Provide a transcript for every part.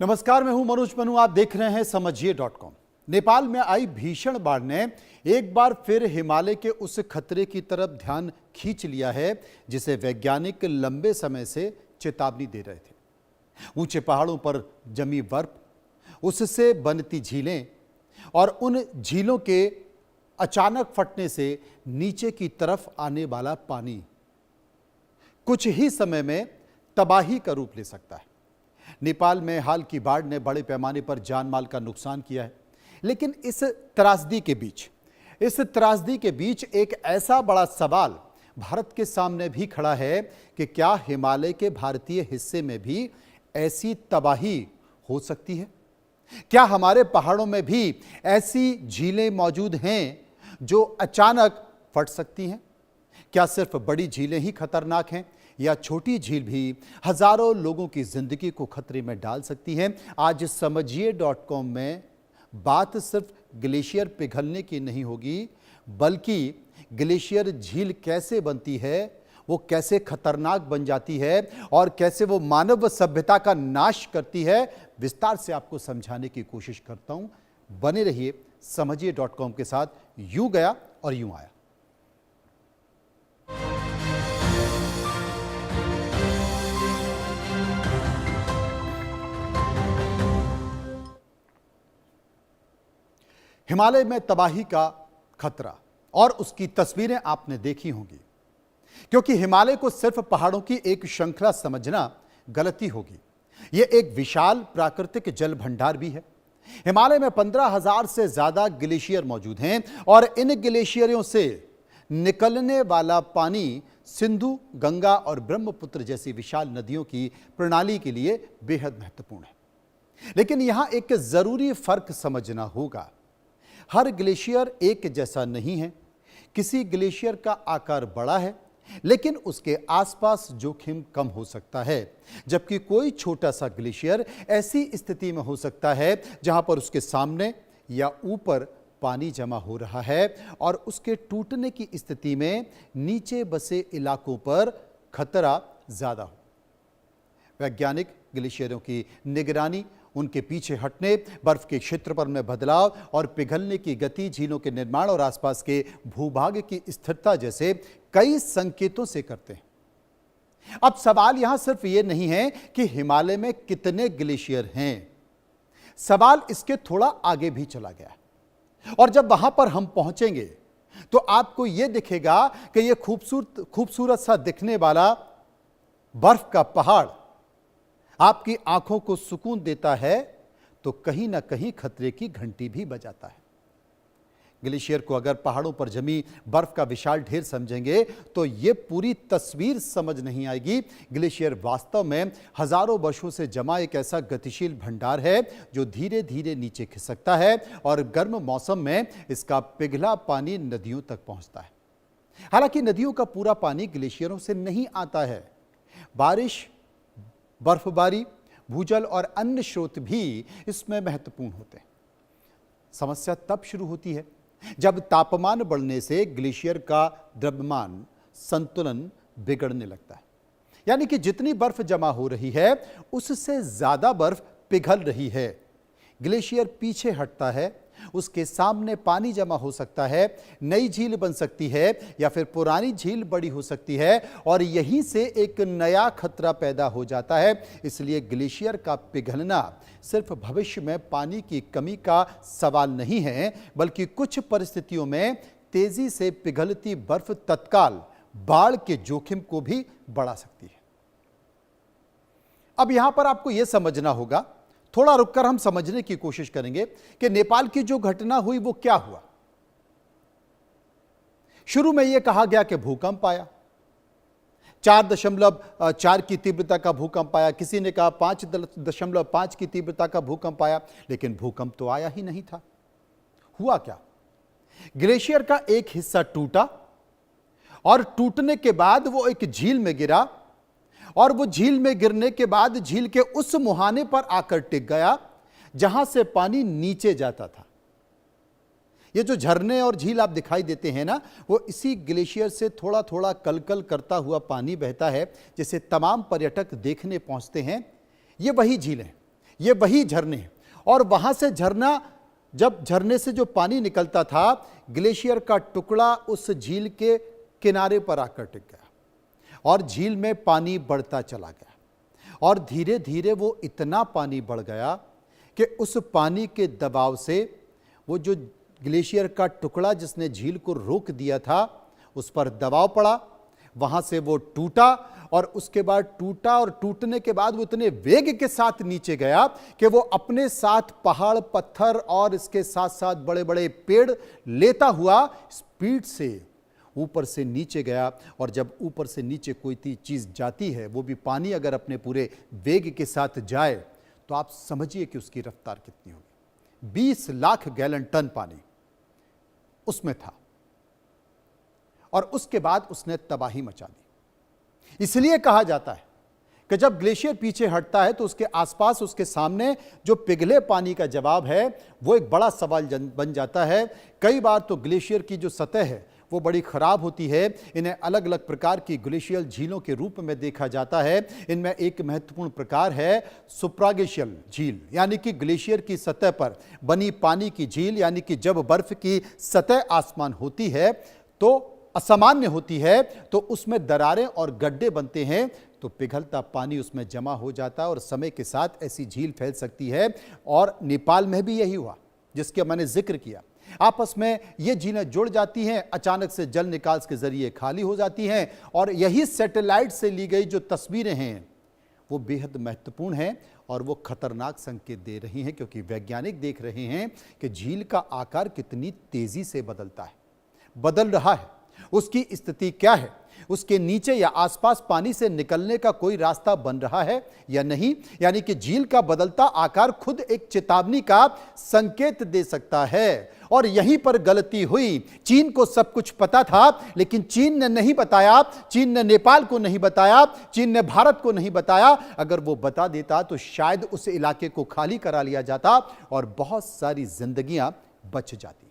नमस्कार, मैं हूं मनोज मनु। आप देख रहे हैं समझिए.com। नेपाल में आई भीषण बाढ़ ने एक बार फिर हिमालय के उस खतरे की तरफ ध्यान खींच लिया है जिसे वैज्ञानिक लंबे समय से चेतावनी दे रहे थे। ऊंचे पहाड़ों पर जमी बर्फ, उससे बनती झीलें और उन झीलों के अचानक फटने से नीचे की तरफ आने वाला पानी कुछ ही समय में तबाही का रूप ले सकता है। नेपाल में हाल की बाढ़ ने बड़े पैमाने पर जान माल का नुकसान किया है, लेकिन इस त्रासदी के बीच एक ऐसा बड़ा सवाल भारत के सामने भी खड़ा है कि क्या हिमालय के भारतीय हिस्से में भी ऐसी तबाही हो सकती है? क्या हमारे पहाड़ों में भी ऐसी झीलें मौजूद हैं जो अचानक फट सकती हैं? क्या सिर्फ बड़ी झीलें ही खतरनाक हैं या छोटी झील भी हजारों लोगों की जिंदगी को खतरे में डाल सकती है? आज समझिए.com में बात सिर्फ ग्लेशियर पिघलने की नहीं होगी, बल्कि ग्लेशियर झील कैसे बनती है, वो कैसे खतरनाक बन जाती है और कैसे वो मानव सभ्यता का नाश करती है, विस्तार से आपको समझाने की कोशिश करता हूं। बने रहिए समझिए.com के साथ। यूं गया और यूं आया। हिमालय में तबाही का खतरा और उसकी तस्वीरें आपने देखी होंगी, क्योंकि हिमालय को सिर्फ पहाड़ों की एक श्रृंखला समझना गलती होगी। यह एक विशाल प्राकृतिक जल भंडार भी है। हिमालय में 15,000 से ज्यादा ग्लेशियर मौजूद हैं और इन ग्लेशियरों से निकलने वाला पानी सिंधु, गंगा और ब्रह्मपुत्र जैसी विशाल नदियों की प्रणाली के लिए बेहद महत्वपूर्ण है। लेकिन यहां एक जरूरी फर्क समझना होगा। हर ग्लेशियर एक जैसा नहीं है। किसी ग्लेशियर का आकार बड़ा है, लेकिन उसके आसपास जोखिम कम हो सकता है, जबकि कोई छोटा सा ग्लेशियर ऐसी स्थिति में हो सकता है जहां पर उसके सामने या ऊपर पानी जमा हो रहा है और उसके टूटने की स्थिति में नीचे बसे इलाकों पर खतरा ज्यादा हो। वैज्ञानिक ग्लेशियरों की निगरानी, उनके पीछे हटने, बर्फ के क्षेत्रफल में बदलाव और पिघलने की गति, झीलों के निर्माण और आसपास के भूभाग की स्थिरता जैसे कई संकेतों से करते हैं। अब सवाल यहां सिर्फ यह नहीं है कि हिमालय में कितने ग्लेशियर हैं, सवाल इसके थोड़ा आगे भी चला गया है। और जब वहां पर हम पहुंचेंगे तो आपको यह दिखेगा कि यह खूबसूरत सा दिखने वाला बर्फ का पहाड़ आपकी आंखों को सुकून देता है तो कहीं ना कहीं खतरे की घंटी भी बजाता है। ग्लेशियर को अगर पहाड़ों पर जमी बर्फ का विशाल ढेर समझेंगे तो यह पूरी तस्वीर समझ नहीं आएगी। ग्लेशियर वास्तव में हजारों वर्षों से जमा एक ऐसा गतिशील भंडार है जो धीरे धीरे नीचे खिसकता है और गर्म मौसम में इसका पिघला पानी नदियों तक पहुंचता है। हालांकि नदियों का पूरा पानी ग्लेशियरों से नहीं आता है। बारिश, बर्फबारी, भूजल और अन्य स्रोत भी इसमें महत्वपूर्ण होते हैं। समस्या तब शुरू होती है जब तापमान बढ़ने से ग्लेशियर का द्रव्यमान संतुलन बिगड़ने लगता है। यानी कि जितनी बर्फ जमा हो रही है उससे ज्यादा बर्फ पिघल रही है। ग्लेशियर पीछे हटता है, उसके सामने पानी जमा हो सकता है, नई झील बन सकती है या फिर पुरानी झील बड़ी हो सकती है और यहीं से एक नया खतरा पैदा हो जाता है। इसलिए ग्लेशियर का पिघलना सिर्फ भविष्य में पानी की कमी का सवाल नहीं है, बल्कि कुछ परिस्थितियों में तेजी से पिघलती बर्फ तत्काल बाढ़ के जोखिम को भी बढ़ा सकती है। अब यहां पर आपको यह समझना होगा, थोड़ा रुककर हम समझने की कोशिश करेंगे कि नेपाल की जो घटना हुई वो क्या हुआ। शुरू में यह कहा गया कि भूकंप आया, 4.4 की तीव्रता का भूकंप आया, किसी ने कहा 5.5 की तीव्रता का भूकंप आया, लेकिन भूकंप तो आया ही नहीं था। हुआ क्या? ग्लेशियर का एक हिस्सा टूटा और टूटने के बाद वो एक झील में गिरा और वो झील में गिरने के बाद झील के उस मुहाने पर आकर टिक गया जहां से पानी नीचे जाता था। ये जो झरने और झील आप दिखाई देते हैं ना, वो इसी ग्लेशियर से थोड़ा थोड़ा कलकल करता हुआ पानी बहता है जिसे तमाम पर्यटक देखने पहुंचते हैं। ये वही झीलें, ये वही झरने हैं। और वहां से झरना, जब झरने से जो पानी निकलता था, ग्लेशियर का टुकड़ा उस झील के किनारे पर आकर टिक गया और झील में पानी बढ़ता चला गया। और धीरे धीरे वो इतना पानी बढ़ गया कि उस पानी के दबाव से वो जो ग्लेशियर का टुकड़ा जिसने झील को रोक दिया था, उस पर दबाव पड़ा, वहां से वो टूटा। और उसके बाद टूटा, और टूटने के बाद वो इतने वेग के साथ नीचे गया कि वो अपने साथ पहाड़, पत्थर और इसके साथ साथ बड़े बड़े पेड़ लेता हुआ स्पीड से ऊपर से नीचे गया। और जब ऊपर से नीचे कोई चीज जाती है, वो भी पानी अगर अपने पूरे वेग के साथ जाए, तो आप समझिए कि उसकी रफ्तार कितनी होगी। 20 लाख गैलन टन पानी उसमें था और उसके बाद उसने तबाही मचा दी। इसलिए कहा जाता है कि जब ग्लेशियर पीछे हटता है तो उसके आसपास, उसके सामने जो पिघले पानी का जवाब है, वो एक बड़ा सवाल बन जाता है। कई बार तो ग्लेशियर की जो सतह है वो बड़ी खराब होती है। इन्हें अलग अलग प्रकार की ग्लेशियल झीलों के रूप में देखा जाता है। इनमें एक महत्वपूर्ण प्रकार है सुप्राग्लेशियल झील, यानी कि ग्लेशियर की सतह पर बनी पानी की झील, यानी कि जब बर्फ की सतह आसमान होती है तो असामान्य होती है, तो उसमें दरारें और गड्ढे बनते हैं, तो पिघलता पानी उसमें जमा हो जाता है और समय के साथ ऐसी झील फैल सकती है। और नेपाल में भी यही हुआ जिसके मैंने जिक्र किया। आपस में ये झीलें जुड़ जाती हैं, अचानक से जल निकास के जरिए खाली हो जाती हैं। और यही सैटेलाइट से ली गई जो तस्वीरें हैं वो बेहद महत्वपूर्ण हैं और वो खतरनाक संकेत दे रही हैं, क्योंकि वैज्ञानिक देख रहे हैं कि झील का आकार कितनी तेजी से बदलता है, बदल रहा है। उसकी स्थिति क्या है, उसके नीचे या आसपास पानी से निकलने का कोई रास्ता बन रहा है या नहीं। यानी कि झील का बदलता आकार खुद एक चेतावनी का संकेत दे सकता है। और यहीं पर गलती हुई। चीन को सब कुछ पता था, लेकिन चीन ने नहीं बताया, चीन ने नेपाल को नहीं बताया, चीन ने भारत को नहीं बताया। अगर वो बता देता तो शायद उस इलाके को खाली करा लिया जाता और बहुत सारी जिंदगियां बच जाती।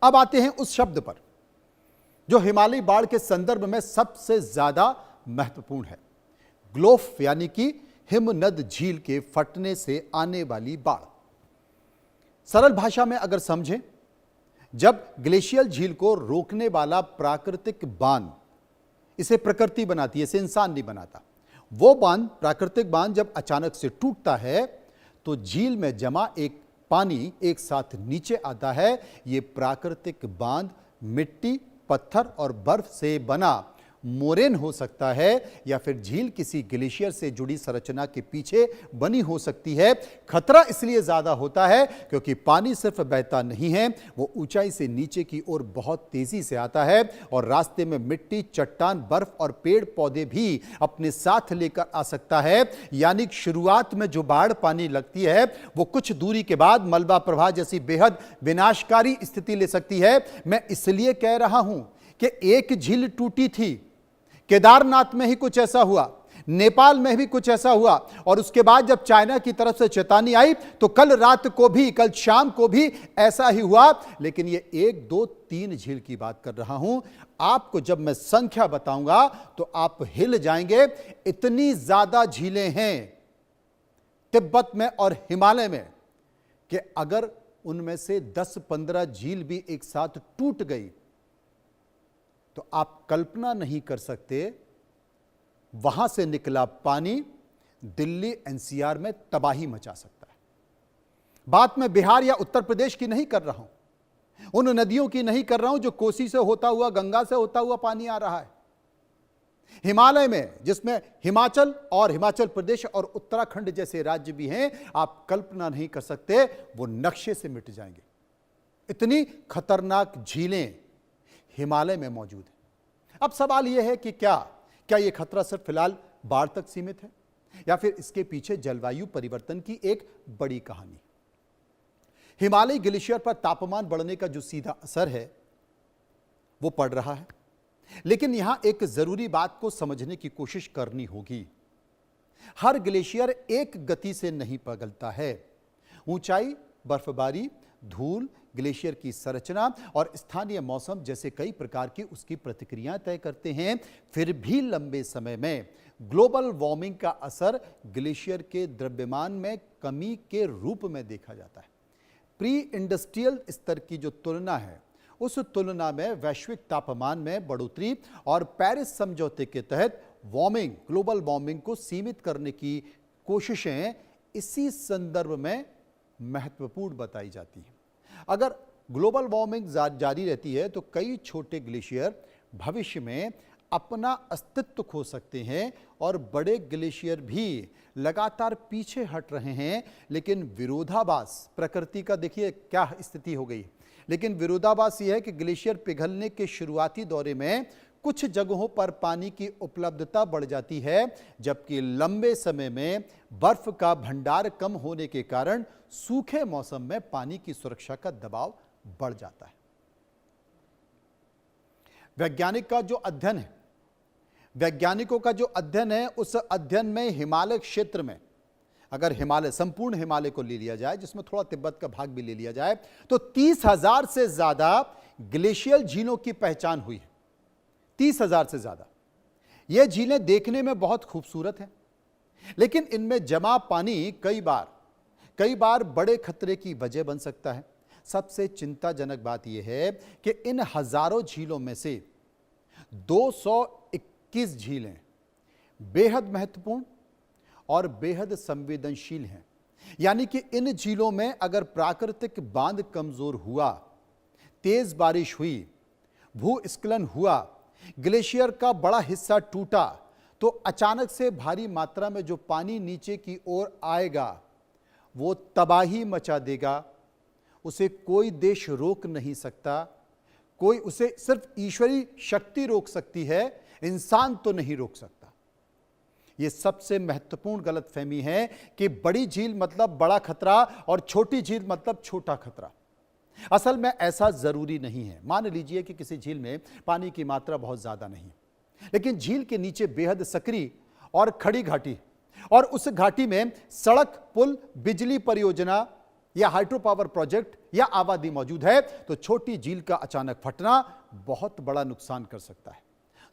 अब आते हैं उस शब्द पर जो हिमालयी बाढ़ के संदर्भ में सबसे ज्यादा महत्वपूर्ण है, ग्लोफ, यानी कि हिमनद झील के फटने से आने वाली बाढ़। सरल भाषा में अगर समझें, जब ग्लेशियल झील को रोकने वाला प्राकृतिक बांध, इसे प्रकृति बनाती है, इसे इंसान नहीं बनाता, वो बांध, प्राकृतिक बांध जब अचानक से टूटता है तो झील में जमा एक पानी एक साथ नीचे आता है। ये प्राकृतिक बांध मिट्टी, पत्थर और बर्फ से बना मोरेन हो सकता है, या फिर झील किसी ग्लेशियर से जुड़ी संरचना के पीछे बनी हो सकती है। खतरा इसलिए ज्यादा होता है क्योंकि पानी सिर्फ बहता नहीं है, वो ऊंचाई से नीचे की ओर बहुत तेजी से आता है और रास्ते में मिट्टी, चट्टान, बर्फ और पेड़ पौधे भी अपने साथ लेकर आ सकता है। यानी शुरुआत में जो बाढ़ पानी लगती है वो कुछ दूरी के बाद मलबा प्रवाह जैसी बेहद विनाशकारी स्थिति ले सकती है। मैं इसलिए कह रहा हूं कि एक झील टूटी थी, केदारनाथ में ही कुछ ऐसा हुआ, नेपाल में भी कुछ ऐसा हुआ, और उसके बाद जब चाइना की तरफ से चेतावनी आई तो कल रात को भी, कल शाम को भी ऐसा ही हुआ। लेकिन ये 1, 2, 3 झील की बात कर रहा हूं। आपको जब मैं संख्या बताऊंगा तो आप हिल जाएंगे। इतनी ज्यादा झीलें हैं तिब्बत में और हिमालय में कि अगर उनमें से 10-15 झील भी एक साथ टूट गई तो आप कल्पना नहीं कर सकते वहां से निकला पानी दिल्ली एनसीआर में तबाही मचा सकता है। बात मैं बिहार या उत्तर प्रदेश की नहीं कर रहा हूं, उन नदियों की नहीं कर रहा हूं जो कोसी से होता हुआ, गंगा से होता हुआ पानी आ रहा है। हिमालय में, जिसमें हिमाचल और हिमाचल प्रदेश और उत्तराखंड जैसे राज्य भी हैं, आप कल्पना नहीं कर सकते, वो नक्शे से मिट जाएंगे। इतनी खतरनाक झीलें हिमालय में मौजूद है। अब सवाल यह है कि क्या यह खतरा सिर्फ फिलहाल बाढ़ तक सीमित है या फिर इसके पीछे जलवायु परिवर्तन की एक बड़ी कहानी। हिमालयी ग्लेशियर पर तापमान बढ़ने का जो सीधा असर है वो पड़ रहा है, लेकिन यहां एक जरूरी बात को समझने की कोशिश करनी होगी। हर ग्लेशियर एक गति से नहीं पिघलता है। ऊंचाई, बर्फबारी, धूल, ग्लेशियर की संरचना और स्थानीय मौसम जैसे कई प्रकार की उसकी प्रतिक्रियाएं तय करते हैं। फिर भी लंबे समय में ग्लोबल वार्मिंग का असर ग्लेशियर के द्रव्यमान में कमी के रूप में देखा जाता है। प्री इंडस्ट्रियल स्तर की जो तुलना है, उस तुलना में वैश्विक तापमान में बढ़ोतरी और पेरिस समझौते के तहत ग्लोबल वार्मिंग को सीमित करने की कोशिशें इसी संदर्भ में महत्वपूर्ण बताई जाती हैं। अगर ग्लोबल वार्मिंग जारी रहती है तो कई छोटे ग्लेशियर भविष्य में अपना अस्तित्व खो सकते हैं और बड़े ग्लेशियर भी लगातार पीछे हट रहे हैं। लेकिन विरोधाभास प्रकृति का देखिए क्या स्थिति हो गई। लेकिन विरोधाभास यह है कि ग्लेशियर पिघलने के शुरुआती दौरे में कुछ जगहों पर पानी की उपलब्धता बढ़ जाती है, जबकि लंबे समय में बर्फ का भंडार कम होने के कारण सूखे मौसम में पानी की सुरक्षा का दबाव बढ़ जाता है। वैज्ञानिकों का जो अध्ययन है, उस अध्ययन में हिमालय क्षेत्र में, अगर संपूर्ण हिमालय को ले लिया जाए, जिसमें थोड़ा तिब्बत का भाग भी ले लिया जाए, तो 30,000 से ज्यादा ग्लेशियल झीलों की पहचान हुई है। 30,000 से ज्यादा। यह झीलें देखने में बहुत खूबसूरत हैं, लेकिन इनमें जमा पानी कई बार बड़े खतरे की वजह बन सकता है। सबसे चिंताजनक बात यह है कि इन हजारों झीलों में से 221 झीलें बेहद महत्वपूर्ण और बेहद संवेदनशील हैं। यानी कि इन झीलों में अगर प्राकृतिक बांध कमजोर हुआ, तेज बारिश हुई, भूस्खलन हुआ, ग्लेशियर का बड़ा हिस्सा टूटा, तो अचानक से भारी मात्रा में जो पानी नीचे की ओर आएगा वो तबाही मचा देगा। उसे कोई देश रोक नहीं सकता, उसे सिर्फ ईश्वरीय शक्ति रोक सकती है, इंसान तो नहीं रोक सकता। यह सबसे महत्वपूर्ण गलतफहमी है कि बड़ी झील मतलब बड़ा खतरा और छोटी झील मतलब छोटा खतरा। असल में ऐसा जरूरी नहीं है। मान लीजिए कि किसी झील में पानी की मात्रा बहुत ज्यादा नहीं, लेकिन झील के नीचे बेहद सकरी और खड़ी घाटी, और उस घाटी में सड़क, पुल, बिजली परियोजना या हाइड्रो पावर प्रोजेक्ट या आबादी मौजूद है, तो छोटी झील का अचानक फटना बहुत बड़ा नुकसान कर सकता है।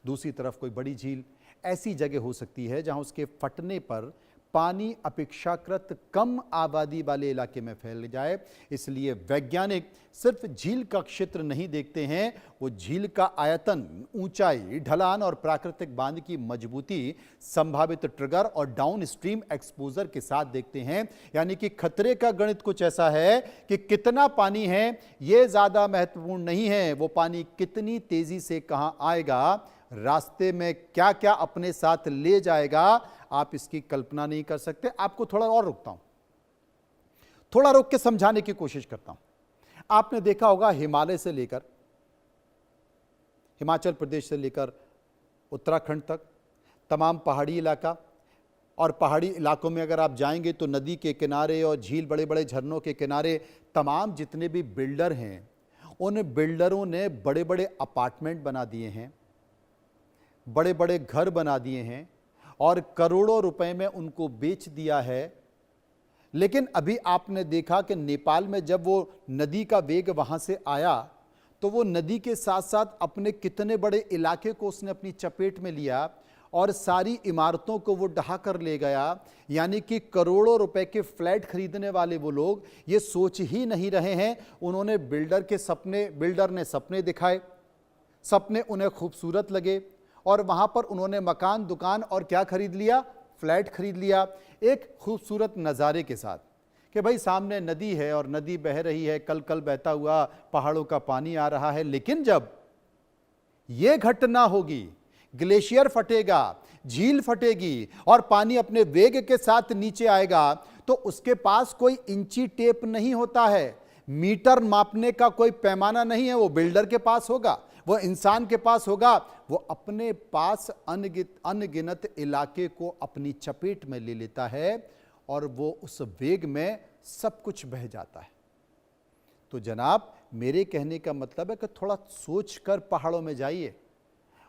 दूसरी तरफ कोई बड़ी झील ऐसी जगह हो सकती है जहां उसके फटने पर पानी अपेक्षाकृत कम आबादी वाले इलाके में फैल जाए। इसलिए वैज्ञानिक सिर्फ झील का क्षेत्र नहीं देखते हैं, वो झील का आयतन, ऊंचाई, ढलान और प्राकृतिक बांध की मजबूती, संभावित ट्रिगर और डाउन स्ट्रीम एक्सपोजर के साथ देखते हैं। यानी कि खतरे का गणित कुछ ऐसा है कि कितना पानी है ये ज्यादा महत्वपूर्ण नहीं है, वो पानी कितनी तेजी से कहां आएगा, रास्ते में क्या क्या अपने साथ ले जाएगा, आप इसकी कल्पना नहीं कर सकते। आपको थोड़ा और रुकता हूं, थोड़ा रुक के समझाने की कोशिश करता हूं। आपने देखा होगा हिमाचल प्रदेश से लेकर उत्तराखंड तक तमाम पहाड़ी इलाका, और पहाड़ी इलाकों में अगर आप जाएंगे तो नदी के किनारे और झील, बड़े बड़े झरनों के किनारे तमाम जितने भी बिल्डर हैं, उन बिल्डरों ने बड़े बड़े अपार्टमेंट बना दिए हैं, बड़े बड़े घर बना दिए हैं और करोड़ों रुपए में उनको बेच दिया है। लेकिन अभी आपने देखा कि नेपाल में जब वो नदी का वेग वहां से आया, तो वो नदी के साथ साथ अपने कितने बड़े इलाके को उसने अपनी चपेट में लिया और सारी इमारतों को वो ढहा कर ले गया। यानी कि करोड़ों रुपए के फ्लैट खरीदने वाले वो लोग ये सोच ही नहीं रहे हैं। उन्होंने बिल्डर ने सपने दिखाए, सपने उन्हें खूबसूरत लगे और वहां पर उन्होंने मकान, दुकान और क्या खरीद लिया, फ्लैट खरीद लिया, एक खूबसूरत नज़ारे के साथ कि भाई सामने नदी है और नदी बह रही है, कल कल बहता हुआ पहाड़ों का पानी आ रहा है। लेकिन जब यह घटना होगी, ग्लेशियर फटेगा, झील फटेगी और पानी अपने वेग के साथ नीचे आएगा, तो उसके पास कोई इंची टेप नहीं होता है, मीटर मापने का कोई पैमाना नहीं है। वो बिल्डर के पास होगा, वो इंसान के पास होगा, वो अपने पास अनगिनत इलाके को अपनी चपेट में ले लेता है और वो उस वेग में सब कुछ बह जाता है। तो जनाब, मेरे कहने का मतलब है कि थोड़ा सोचकर पहाड़ों में जाइए,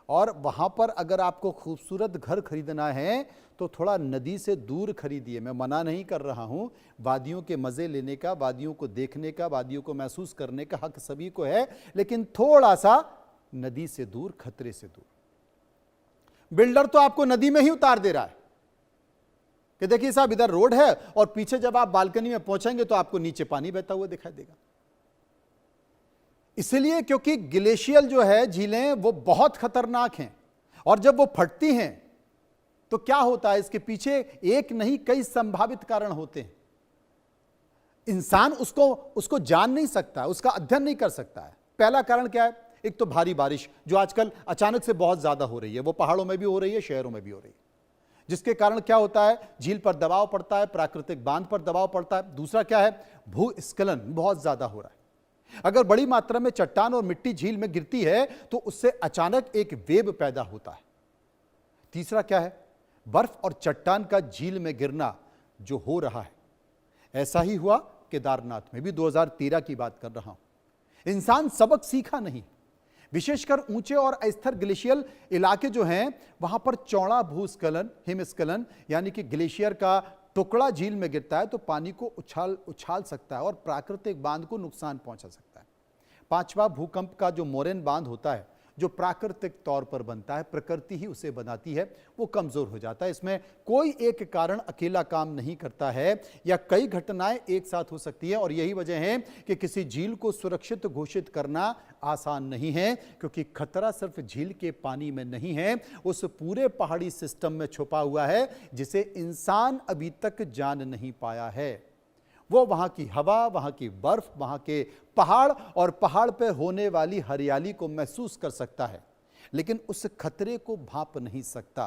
और वहां पर अगर आपको खूबसूरत घर खरीदना है तो थोड़ा नदी से दूर खरीदिए। मैं मना नहीं कर रहा हूं, वादियों के मजे लेने का, वादियों को देखने का, वादियों को महसूस करने का हक सभी को है, लेकिन थोड़ा सा नदी से दूर, खतरे से दूर। बिल्डर तो आपको नदी में ही उतार दे रहा है कि देखिए साहब इधर रोड है और पीछे जब आप बालकनी में पहुंचेंगे तो आपको नीचे पानी बहता हुआ दिखाई देगा। इसलिए क्योंकि ग्लेशियल जो है झीलें वो बहुत खतरनाक हैं और जब वो फटती हैं तो क्या होता है, इसके पीछे एक नहीं कई संभावित कारण होते हैं। इंसान उसको जान नहीं सकता, उसका अध्ययन नहीं कर सकता है। पहला कारण क्या है? एक तो भारी बारिश जो आजकल अचानक से बहुत ज्यादा हो रही है, वो पहाड़ों में भी हो रही है, शहरों में भी हो रही है, जिसके कारण क्या होता है, झील पर दबाव पड़ता है, प्राकृतिक बांध पर दबाव पड़ता है। दूसरा क्या है, भूस्खलन बहुत ज्यादा हो रहा है। अगर बड़ी मात्रा में चट्टान और मिट्टी झील में गिरती है तो उससे अचानक एक वेव पैदा होता है। तीसरा क्या है, बर्फ और चट्टान का झील में गिरना जो हो रहा है, ऐसा ही हुआ केदारनाथ में भी। 2013 की बात कर रहा हूं। इंसान सबक सीखा नहीं, विशेषकर ऊंचे और अस्थिर ग्लेशियल इलाके जो हैं वहां पर चौड़ा भूस्खलन, हिमस्खलन यानी कि ग्लेशियर का टुकड़ा झील में गिरता है तो पानी को उछाल सकता है और प्राकृतिक बांध को नुकसान पहुंचा सकता है। पांचवा, भूकंप का जो मोरेन बांध होता है जो प्राकृतिक तौर पर बनता है, प्रकृति ही उसे बनाती है, वो कमजोर हो जाता है। इसमें कोई एक कारण अकेला काम नहीं करता है या कई घटनाएं एक साथ हो सकती है और यही वजह है कि किसी झील को सुरक्षित घोषित करना आसान नहीं है, क्योंकि खतरा सिर्फ झील के पानी में नहीं है, उस पूरे पहाड़ी सिस्टम में छुपा हुआ है जिसे इंसान अभी तक जान नहीं पाया है। वो वहां की हवा, वहां की बर्फ, वहां के पहाड़ और पहाड़ पर होने वाली हरियाली को महसूस कर सकता है, लेकिन उस खतरे को भांप नहीं सकता,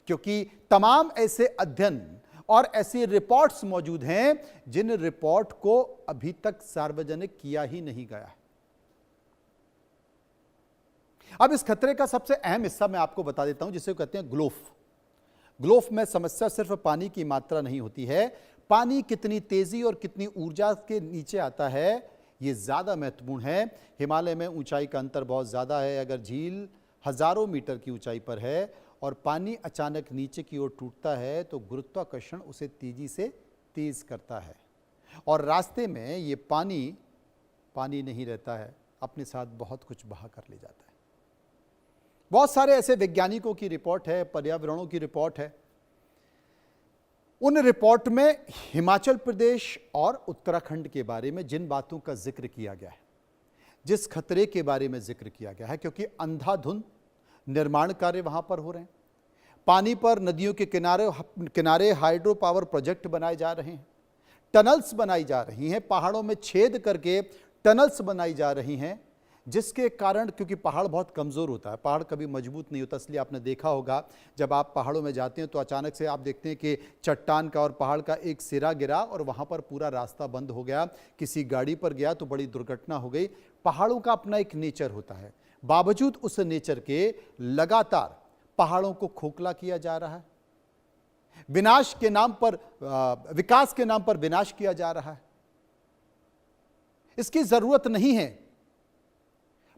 क्योंकि तमाम ऐसे अध्ययन और ऐसी रिपोर्ट्स मौजूद हैं जिन रिपोर्ट को अभी तक सार्वजनिक किया ही नहीं गया है। अब इस खतरे का सबसे अहम हिस्सा मैं आपको बता देता हूं, जिसे कहते हैं ग्लोफ। ग्लोफ में समस्या सिर्फ पानी की मात्रा नहीं होती है, पानी कितनी तेजी और कितनी ऊर्जा के नीचे आता है ये ज्यादा महत्वपूर्ण है। हिमालय में ऊंचाई का अंतर बहुत ज्यादा है। अगर झील हजारों मीटर की ऊंचाई पर है और पानी अचानक नीचे की ओर टूटता है तो गुरुत्वाकर्षण उसे तेजी से तेज करता है और रास्ते में ये पानी नहीं रहता है, अपने साथ बहुत कुछ बहा कर ले जाता है। बहुत सारे ऐसे वैज्ञानिकों की रिपोर्ट है, पर्यावरणों की रिपोर्ट है। उन रिपोर्ट में हिमाचल प्रदेश और उत्तराखंड के बारे में जिन बातों का जिक्र किया गया है, जिस खतरे के बारे में जिक्र किया गया है, क्योंकि अंधाधुंध निर्माण कार्य वहां पर हो रहे हैं, पानी पर नदियों के किनारे हाइड्रो पावर प्रोजेक्ट बनाए जा रहे हैं, टनल्स बनाई जा रही हैं, पहाड़ों में छेद करके टनल्स बनाई जा रही हैं, जिसके कारण, क्योंकि पहाड़ बहुत कमज़ोर होता है, पहाड़ कभी मजबूत नहीं होता, इसलिए आपने देखा होगा जब आप पहाड़ों में जाते हैं तो अचानक से आप देखते हैं कि चट्टान का और पहाड़ का एक सिरा गिरा और वहाँ पर पूरा रास्ता बंद हो गया, किसी गाड़ी पर गया तो बड़ी दुर्घटना हो गई। पहाड़ों का अपना एक नेचर होता है, बावजूद उस नेचर के लगातार पहाड़ों को खोखला किया जा रहा है, विनाश के नाम पर, विकास के नाम पर विनाश किया जा रहा है। इसकी जरूरत नहीं है।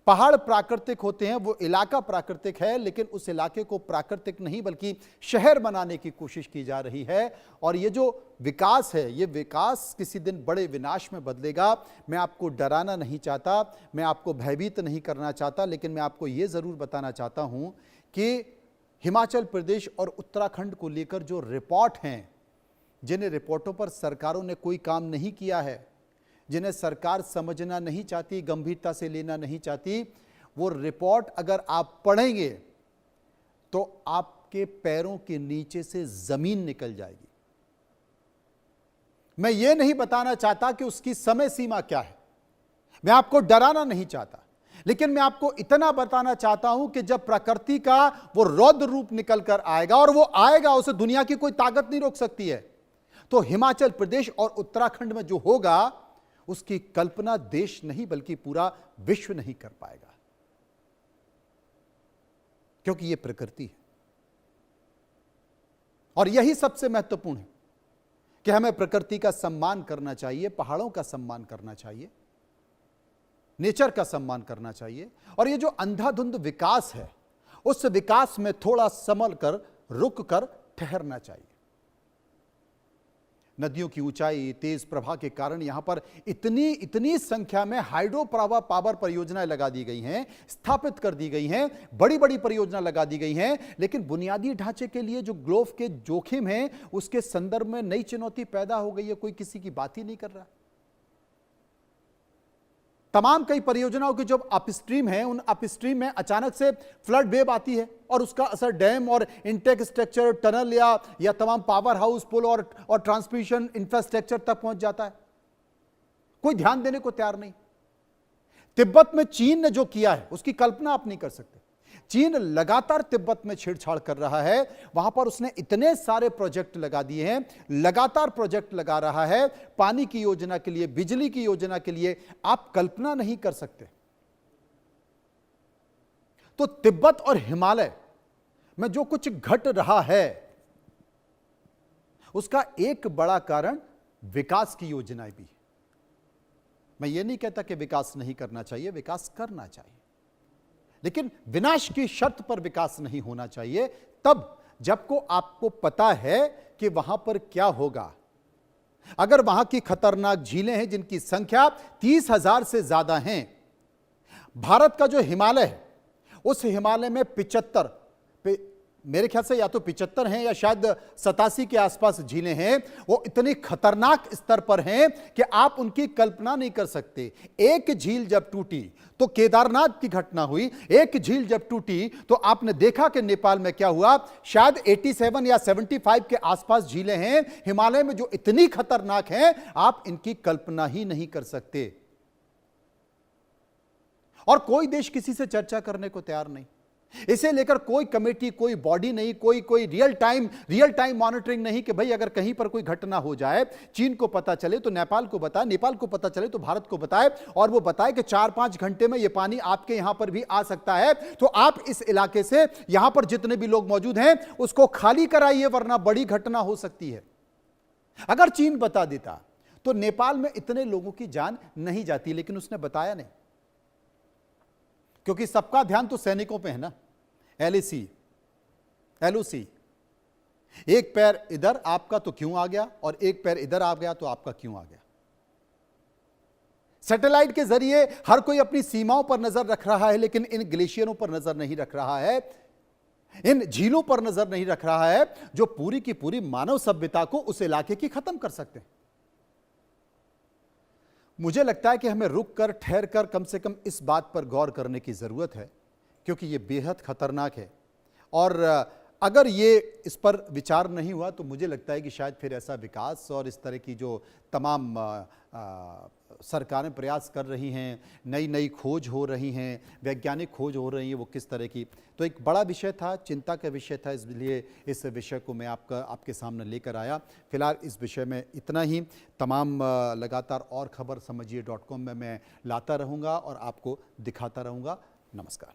पहाड़ प्राकृतिक होते हैं, वो इलाका प्राकृतिक है, लेकिन उस इलाके को प्राकृतिक नहीं बल्कि शहर बनाने की कोशिश की जा रही है। और ये जो विकास है, ये विकास किसी दिन बड़े विनाश में बदलेगा। मैं आपको डराना नहीं चाहता, मैं आपको भयभीत नहीं करना चाहता, लेकिन मैं आपको ये जरूर बताना चाहता हूं कि हिमाचल प्रदेश और उत्तराखंड को लेकर जो रिपोर्ट हैं, जिन रिपोर्टों पर सरकारों ने कोई काम नहीं किया है, जिन्हें सरकार समझना नहीं चाहती, गंभीरता से लेना नहीं चाहती, वो रिपोर्ट अगर आप पढ़ेंगे तो आपके पैरों के नीचे से जमीन निकल जाएगी। मैं ये नहीं बताना चाहता कि उसकी समय सीमा क्या है, मैं आपको डराना नहीं चाहता, लेकिन मैं आपको इतना बताना चाहता हूं कि जब प्रकृति का वो रौद्र रूप निकल कर आएगा, और वो आएगा, उसे दुनिया की कोई ताकत नहीं रोक सकती है, तो हिमाचल प्रदेश और उत्तराखंड में जो होगा उसकी कल्पना देश नहीं बल्कि पूरा विश्व नहीं कर पाएगा, क्योंकि यह प्रकृति है। और यही सबसे महत्वपूर्ण है कि हमें प्रकृति का सम्मान करना चाहिए, पहाड़ों का सम्मान करना चाहिए, नेचर का सम्मान करना चाहिए। और ये जो अंधाधुंध विकास है, उस विकास में थोड़ा संभल कर, रुक कर ठहरना चाहिए। नदियों की ऊंचाई, तेज प्रवाह के कारण यहां पर इतनी संख्या में हाइड्रो पावर परियोजनाएं लगा दी गई हैं, स्थापित कर दी गई हैं, बड़ी बड़ी परियोजना लगा दी गई हैं, लेकिन बुनियादी ढांचे के लिए जो ग्लोफ के जोखिम हैं उसके संदर्भ में नई चुनौती पैदा हो गई है, कोई किसी की बात ही नहीं कर रहा। तमाम कई परियोजनाओं की जो अपस्ट्रीम है, उन अपस्ट्रीम में अचानक से फ्लड वेव आती है और उसका असर डैम और इंटेक स्ट्रक्चर, टनल या तमाम पावर हाउस, पुल और ट्रांसमिशन इंफ्रास्ट्रक्चर तक पहुंच जाता है। कोई ध्यान देने को तैयार नहीं। तिब्बत में चीन ने जो किया है उसकी कल्पना आप नहीं कर सकते। चीन लगातार तिब्बत में छेड़छाड़ कर रहा है, वहां पर उसने इतने सारे प्रोजेक्ट लगा दिए हैं, लगातार प्रोजेक्ट लगा रहा है पानी की योजना के लिए, बिजली की योजना के लिए, आप कल्पना नहीं कर सकते। तो तिब्बत और हिमालय में जो कुछ घट रहा है उसका एक बड़ा कारण विकास की योजनाएं भी है। मैं ये नहीं कहता कि विकास नहीं करना चाहिए, विकास करना चाहिए, लेकिन विनाश की शर्त पर विकास नहीं होना चाहिए तब जब आपको पता है कि वहां पर क्या होगा। अगर वहां की खतरनाक झीलें हैं जिनकी संख्या 30,000 से ज्यादा हैं, भारत का जो हिमालय है उस हिमालय में 75, मेरे ख्याल से या तो 75 हैं या शायद 87 के आसपास झीलें हैं, वो इतनी खतरनाक स्तर पर हैं कि आप उनकी कल्पना नहीं कर सकते। एक झील जब टूटी तो केदारनाथ की घटना हुई, एक झील जब टूटी तो आपने देखा कि नेपाल में क्या हुआ। शायद 87 या 75 के आसपास झीलें हैं हिमालय में जो इतनी खतरनाक हैं, आप इनकी कल्पना ही नहीं कर सकते। और कोई देश किसी से चर्चा करने को तैयार नहीं, इसे लेकर कोई कमेटी, कोई बॉडी नहीं, कोई रियल टाइम मॉनिटरिंग नहीं कि भाई अगर कहीं पर कोई घटना हो जाए, चीन को पता चले तो नेपाल को बताए, नेपाल को पता चले तो भारत को बताए, और वो बताए कि 4-5 घंटे में यह पानी आपके यहां पर भी आ सकता है, तो आप इस इलाके से, यहां पर जितने भी लोग मौजूद हैं उसको खाली कराइए वरना बड़ी घटना हो सकती है। अगर चीन बता देता तो नेपाल में इतने लोगों की जान नहीं जाती, लेकिन उसने बताया नहीं, क्योंकि सबका ध्यान तो सैनिकों पे है ना। LOC, एक पैर इधर आपका तो क्यों आ गया, और एक पैर इधर आ गया तो आपका क्यों आ गया। सैटेलाइट के जरिए हर कोई अपनी सीमाओं पर नजर रख रहा है, लेकिन इन ग्लेशियरों पर नजर नहीं रख रहा है, इन झीलों पर नजर नहीं रख रहा है जो पूरी की पूरी मानव सभ्यता को उस इलाके की खत्म कर सकते हैं। मुझे लगता है कि हमें रुक कर, ठहर कर कम से कम इस बात पर गौर करने की जरूरत है, क्योंकि यह बेहद खतरनाक है। और अगर ये इस पर विचार नहीं हुआ तो मुझे लगता है कि शायद फिर ऐसा विकास और इस तरह की जो तमाम सरकारें प्रयास कर रही हैं, नई खोज हो रही हैं, वैज्ञानिक खोज हो रही है, वो किस तरह की, तो एक बड़ा विषय था, चिंता का विषय था, इसलिए इस विषय को मैं आपके सामने लेकर आया। फिलहाल इस विषय में इतना ही। तमाम लगातार और खबर समझिए.com में मैं लाता रहूँगा और आपको दिखाता रहूँगा। नमस्कार।